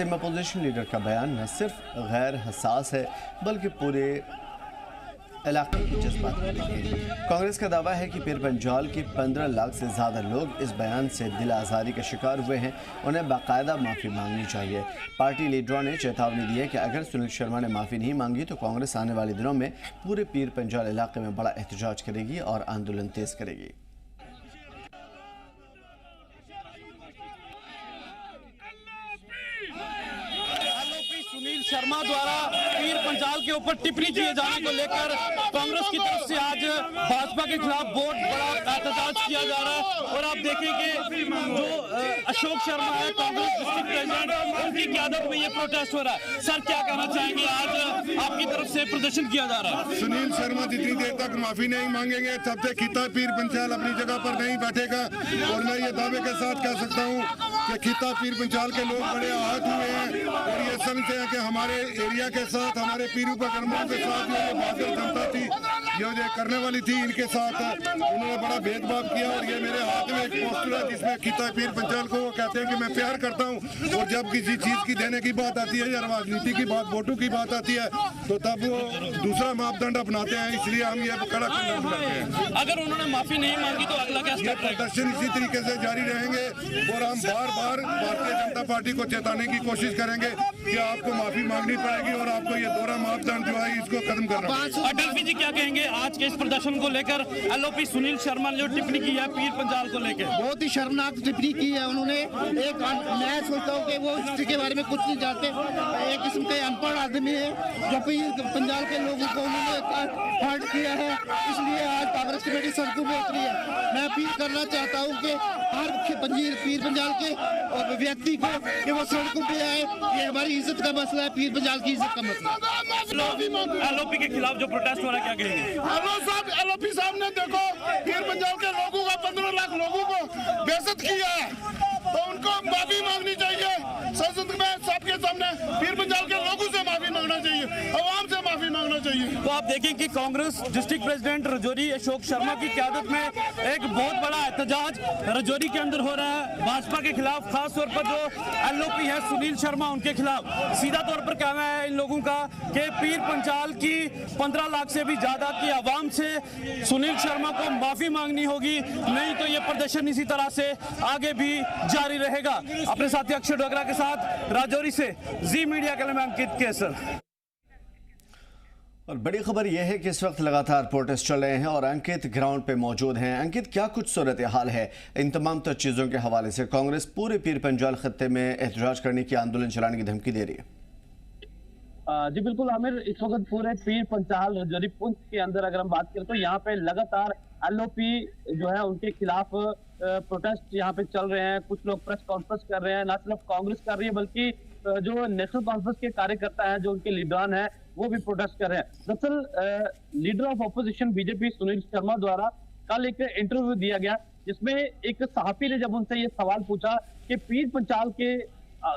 Opposition leader का बयान न सिर्फ गैर हसास है बल्कि पूरे इलाके की जज्बात को लेकर। कांग्रेस का दावा है कि पीर पंजाल के 15 लाख से ज़्यादा लोग इस बयान से दिल आज़ारी का शिकार हुए हैं। उन्हें बाकायदा माफ़ी मांगनी चाहिए। पार्टी लीडरों ने चेतावनी दी है कि अगर सुनील शर्मा ने माफ़ी नहीं मांगी तो कांग्रेस आने वाले दिनों में पूरे पीर पंजाल इलाके में बड़ा एहतजाज करेगी और आंदोलन तेज़ करेगी। सुनील शर्मा द्वारा पीर पंजाल के ऊपर टिप्पणी किए जाने को लेकर कांग्रेस की तरफ से आज भाजपा के खिलाफ बहुत बड़ा एहतजाज किया जा रहा है। और आप देखेंगे जो अशोक शर्मा है कांग्रेस डिस्ट्रिक्ट प्रेसिडेंट, उनकी क़यादत में ये प्रोटेस्ट हो रहा है। सर क्या कहना चाहेंगे, आज आपकी तरफ से प्रदर्शन किया जा रहा है? सुनील शर्मा जितनी देर तक माफी नहीं मांगेंगे तब तक खिता पीर पंचाल अपनी जगह पर नहीं बैठेगा। और मैं ये दावे के साथ कह सकता हूँ कि खिता पीर पंचाल के लोग बड़े आहत हुए हैं और ये समझते हैं कि हमारे एरिया के साथ, हमारे पीरू पकड़मों के साथ जो ये बहादुर जनता थी, जो करने वाली थी, इनके साथ उन्होंने बड़ा भेदभाव किया। और ये मेरे हाथ में एक पोस्टर है जिसमें खिता पीर पंचाल को वो कहते हैं कि मैं प्यार करता हूँ। और जब किसी चीज की देने की बात आती है या राजनीति की बात, वोटों की बात आती है, तो तब वो दूसरा मापदंड अपनाते हैं। इसलिए हम ये कड़ा खंडन करते हैं। अगर उन्होंने माफी नहीं मांगी तो अगला क्या ये प्रदर्शन इसी तरीके से जारी रहेंगे और हम बार बार भारतीय जनता पार्टी को चेताने की कोशिश करेंगे कि आपको माफी मांगनी पड़ेगी और आपको ये दोहरा मापदंड जो है इसको खत्म करना है। अटल जी क्या कहेंगे आज के इस प्रदर्शन को लेकर? एलओपी सुनील शर्मा ने जो टिप्पणी की है पीर पंजाल को लेकर, बहुत ही शर्मनाक टिप्पणी की है उन्होंने। एक मैं सोचता हूँ कि वो हिस्ट्री के बारे में कुछ नहीं जानते। एक किस्म के अनपढ़ आदमी है जो पीर पंजाल के लोगों को उन्होंने हर्ट किया है। इसलिए आज कांग्रेस कमेटी सड़कों में उतरी है। मैं अपील करना चाहता हूँ कि हर पीर पंजाल के व्यक्ति को कि वो सड़कों पे आए। ये हमारी इज्जत का मसला है, पीर पंजाल की इज्जत का मसला। एलओपी के खिलाफ जो प्रोटेस्ट हो रहा है क्या कहेंगे? एलओपी साहब ने देखो पीर पंजाल के लोगों का 15 लाख लोगों को बेइज्जत किया है, तो उनको माफी मांगनी चाहिए। संसद में सबके सामने पीर पंजाल के लोगों से माफी मांगना चाहिए, आवाम से माफी मांगना चाहिए। तो आप देखें कि कांग्रेस डिस्ट्रिक्ट प्रेसिडेंट रजौरी अशोक शर्मा की क़यादत में एक बहुत बड़ा एहतजाज रजौरी के अंदर हो रहा है भाजपा के खिलाफ। खास तौर पर जो एलओपी है सुनील शर्मा, उनके खिलाफ सीधा तौर पर कहना है इन लोगों का कि पीर पंचाल की 15 लाख से भी ज्यादा की आवाम से सुनील शर्मा को माफी मांगनी होगी, नहीं तो ये प्रदर्शन इसी तरह से आगे भी जारी रहेगा। अपने साथी अक्षय डोगरा के साथ राजौरी से जी मीडिया के लिए मैं अंकित केसर। और बड़ी खबर यह है कि इस वक्त लगातार प्रोटेस्ट चल रहे हैं और अंकित ग्राउंड पे मौजूद हैं। अंकित, क्या कुछ सूरत हाल है इन तमाम तर चीज़ों के हवाले से? कांग्रेस पूरे पीर पंजाल खत्ते में एहतजाज करने की, आंदोलन चलाने की धमकी दे रही है। जी बिल्कुल आमिर, इस वक्त पूरे पीर पंचाल रजौरी पुंछ के अंदर अगर हम बात करें तो यहाँ पे लगातार एलओपी जो है उनके खिलाफ प्रोटेस्ट यहाँ पे चल रहे हैं। कुछ लोग प्रेस कॉन्फ्रेंस कर रहे हैं, ना सिर्फ कांग्रेस कर रही है बल्कि जो नेशनल कॉन्फ्रेंस के कार्यकर्ता हैं, जो उनके लीडरान हैं, वो भी प्रोटेस्ट कर रहे हैं। दरअसल leader of opposition BJP Sunil Sharma द्वारा कल एक इंटरव्यू दिया गया जिसमें एक सहाफी ने जब उनसे ये सवाल पूछा कि पीर पंचाल के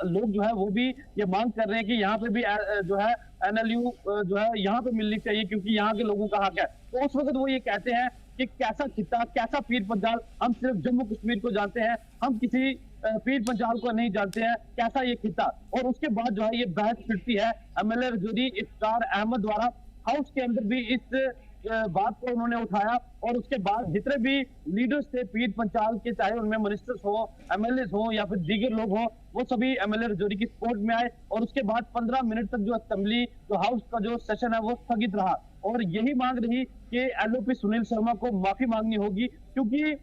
लोग जो है वो भी ये मांग कर रहे हैं कि यहाँ पे भी जो है एनएलयू जो है यहाँ पे मिलनी चाहिए क्योंकि यहाँ के लोगों का हक है। तो उस वक्त वो ये कहते हैं कि कैसा खिता, कैसा पीर पंचाल, हम सिर्फ जम्मू कश्मीर को जानते हैं, हम किसी पीर पंचाल को नहीं जानते हैं, कैसा ये खिता। और उसके बाद जो है ये बहस छिड़ती है एमएलए रजौरी इफ्तार अहमद द्वारा। हाउस के अंदर भी इस बात को उन्होंने उठाया और उसके बाद जितने भी लीडर्स थे पीर पंचाल के, चाहे उनमें मिनिस्टर्स हो, एमएलए हो या फिर दीगर लोग हो, वो सभी एमएलए रजौरी की सपोर्ट में आए। और उसके बाद 15 मिनट तक जो असेंबली, जो हाउस का जो सेशन है वो स्थगित रहा और यही मांग रही कि एलओपी सुनील शर्मा को माफी मांगनी होगी क्योंकि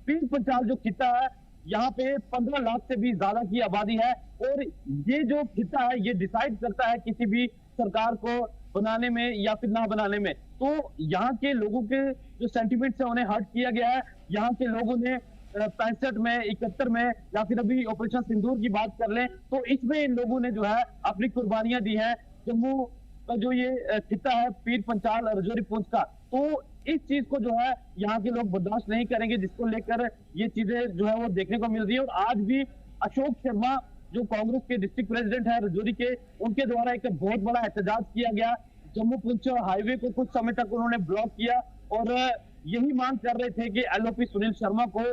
पीर पंचाल जो खिता है यहाँ पे 15 लाख से भी ज्यादा की आबादी है और ये जो खिता है ये डिसाइड करता है किसी भी सरकार को बनाने में या फिर ना बनाने में। तो यहाँ के लोगों के जो सेंटिमेंट्स है उन्हें हर्ट किया गया है। यहाँ के लोगों ने 65 में, 71 में या फिर अभी ऑपरेशन सिंदूर की बात कर लें तो इसमें इन लोगों ने जो है अपनी कुर्बानियां दी हैं। जम्मू का जो ये खिता है पीर पंचाल रजौरी पुंछ का, तो इस चीज को जो है यहाँ के लोग बर्दाश्त नहीं करेंगे, जिसको लेकर ये चीजें जो है वो देखने को मिल रही है। और आज भी अशोक शर्मा जो कांग्रेस के डिस्ट्रिक्ट प्रेसिडेंट है रजौरी के, उनके द्वारा एक बहुत बड़ा एहतजाज किया गया। जम्मू पुंछ हाईवे को कुछ समय तक उन्होंने ब्लॉक किया और यही मांग कर रहे थे कि एलओपी सुनील शर्मा को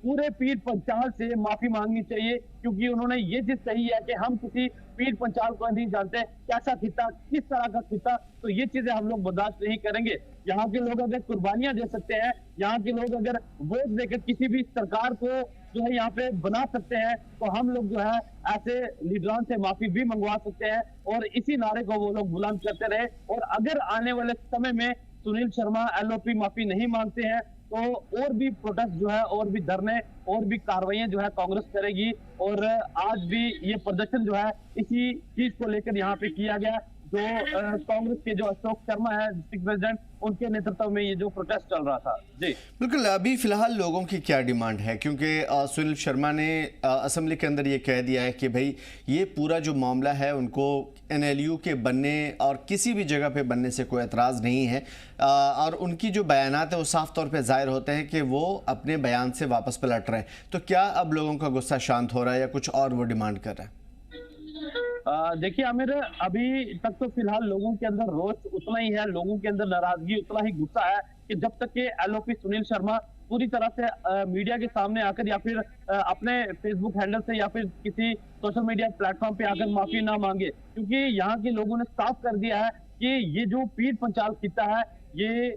पूरे पीर पंचाल से माफी मांगनी चाहिए, क्योंकि उन्होंने ये चीज कही है कि हम किसी पीर पंचाल को नहीं जानते, कैसा खिता, किस तरह का खिता, तो ये चीजें हम लोग बर्दाश्त नहीं करेंगे। यहाँ के लोग अगर कुर्बानियां दे सकते हैं, यहाँ के लोग अगर वोट देकर किसी भी सरकार को जो है यहाँ पे बना सकते हैं, तो हम लोग जो है ऐसे लीडरान से माफी भी मंगवा सकते हैं और इसी नारे को वो लोग बुलंद करते रहे। और अगर आने वाले समय में सुनील शर्मा एलओपी माफी नहीं मांगते हैं तो और भी प्रोटेस्ट जो है, और भी धरने, और भी कार्रवाइयां जो है कांग्रेस करेगी। और आज भी ये प्रदर्शन जो है इसी चीज को लेकर यहाँ पे किया गया, जो कांग्रेस के जो अशोक शर्मा है डिस्ट्रिक्ट प्रेसिडेंट, उनके नेतृत्व में ये जो प्रोटेस्ट चल रहा था। जी बिल्कुल, अभी फिलहाल लोगों की क्या डिमांड है, क्योंकि सुनील शर्मा ने असेंबली के अंदर ये कह दिया है कि भाई ये पूरा जो मामला है उनको एनएलयू के बनने और किसी भी जगह पे बनने से कोई एतराज़ नहीं है, और उनकी जो बयानात है वो साफ तौर पे जाहिर होते हैं कि वो अपने बयान से वापस पलट रहे हैं। तो क्या अब लोगों का गुस्सा शांत हो रहा है या कुछ और वो डिमांड कर रहे हैं? देखिए आमिर, अभी तक तो फिलहाल लोगों के अंदर रोष उतना ही है, लोगों के अंदर नाराजगी उतना ही गुस्सा है कि जब तक के एलओपी सुनील शर्मा पूरी तरह से मीडिया के सामने आकर या फिर अपने फेसबुक हैंडल से या फिर किसी सोशल मीडिया प्लेटफॉर्म पे आकर माफी ना मांगे, क्योंकि यहाँ के लोगों ने साफ कर दिया है कि ये जो पीर पंचाल खिता है, ये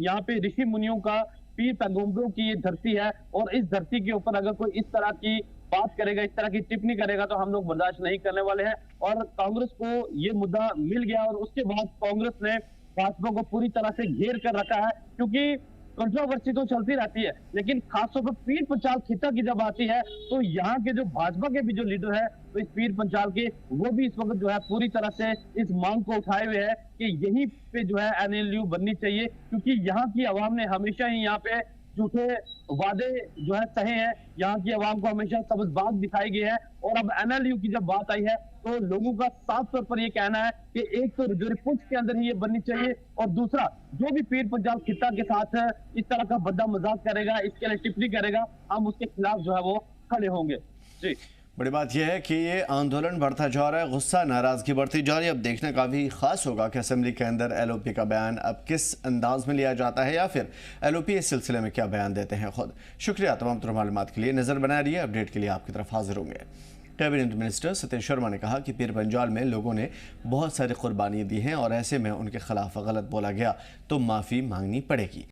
यहाँ पे ऋषि मुनियों का, पीर पैगंबरों की ये धरती है, और इस धरती के ऊपर अगर कोई इस तरह की बात करेगा, इस तरह की टिप्पणी करेगा, तो हम लोग बर्दाश्त नहीं करने वाले हैं। और कांग्रेस को ये मुद्दा मिल गया और उसके बाद कांग्रेस ने भाजपा को पूरी तरह से घेर कर रखा है, क्योंकि कंट्रोवर्सी तो चलती रहती है, लेकिन खासतौर पर पीर पंचाल खिता की जब आती है तो यहाँ के जो भाजपा के भी जो लीडर है, तो इस पीर पंचाल के, वो भी इस वक्त जो है पूरी तरह से इस मांग को उठाए हुए है कि यहीं पे जो है एनएलयू बननी चाहिए, क्योंकि यहाँ की आवाम ने हमेशा ही यहाँ पे झूठे वादे जो है सहे हैं, यहाँ की आवाम को हमेशा सब्ज बाग दिखाई गई है। और अब एनएलयू की जब बात आई है तो लोगों का साफ तौर पर ये कहना है कि एक तो रजौरी पुंछ के अंदर ही ये बननी चाहिए, और दूसरा जो भी पीर पंचाल खिता के साथ इस तरह का बद्दा मजाक करेगा, इसके लिए टिप्पणी करेगा, हम उसके खिलाफ जो है वो खड़े होंगे। जी बड़ी बात यह है कि ये आंदोलन बढ़ता जा रहा है, गुस्सा नाराजगी बढ़ती जा रही है। अब देखने का भी खास होगा कि असेंबली के अंदर एलओपी का बयान अब किस अंदाज में लिया जाता है, या फिर एलओपी इस सिलसिले में क्या बयान देते हैं खुद। शुक्रिया तमाम तरह मालूमात के लिए। नज़र बनाए रहिए, अपडेट के लिए आपकी तरफ हाजिर होंगे। कैबिनेट मिनिस्टर सतीश शर्मा ने कहा कि पीर पंजाल में लोगों ने बहुत सारी कुर्बानियाँ दी हैं और ऐसे में उनके खिलाफ गलत बोला गया तो माफ़ी मांगनी पड़ेगी।